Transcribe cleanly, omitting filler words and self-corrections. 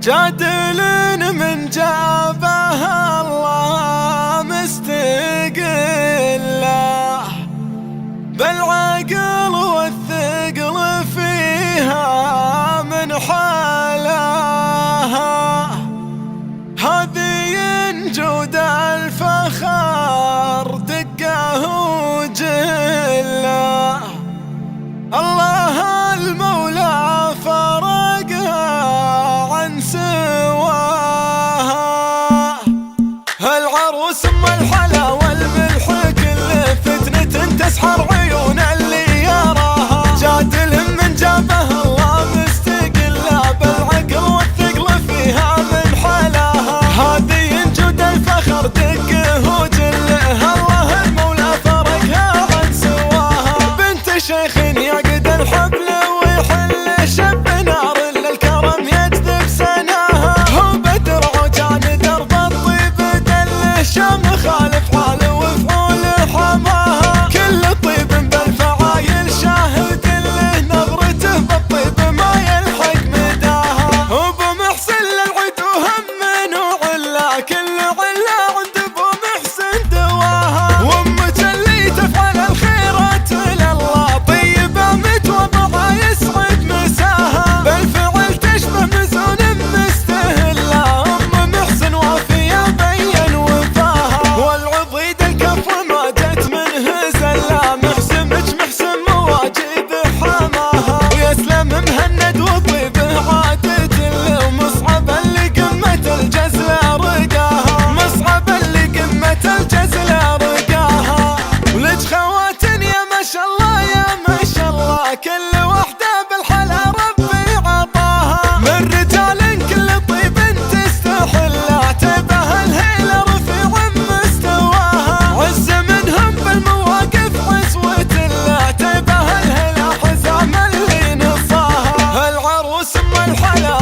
جادل من جابها الله مستقله، بالعقل والثقل فيها من حالها، هذه جود الفخر دقه وجله. الله المولى فرقها عن سواها، العروس ام الحلا والملح كل فتنة تسحر عيون اللي يراها، جادل من جابه الله مستقله، بالعقل والثقل فيها من حلاها، هذه جود الفخر دقه وجله. الله المولى فرقها عن سواها، بنت شيخ يعقد الحبل ويحل شب نار للكرم يجذب سناها، هو بدر عجان درب الطيب دله شام خالف حال وفعول حماها، كل طيب بالفعايل شاهد له نظرته بالطيب ما يلحق مداها، ابو محسن للعد وهم وعلا كل علا عند ابو محسن دواها، وامك اللي تفعل الخيرات لله طيبه متوضعه يسعد مساها، بالفعل تشبه مزون مستهله، ام محسن وافيه بين وفاها، والعضيد الكف ما جت منه زله، محسمك محسن مواجد حماها، ويسلم مهند وطيبه عادت له، مصعب اللي قمه الجزله رقاها، مصعب اللي قمه الجزله رقاها، ولج خواتن يا ما شاء الله يا ما شاء الله، كل وحده بالحلا ربي عطاها، من رجال كل طيب تستحل، عتبه الهيله رفيع مستواها، عز منهم بالمواقف عزوة الله، عتبه الهيله حزام اللي نصاها، العروس ام الحلا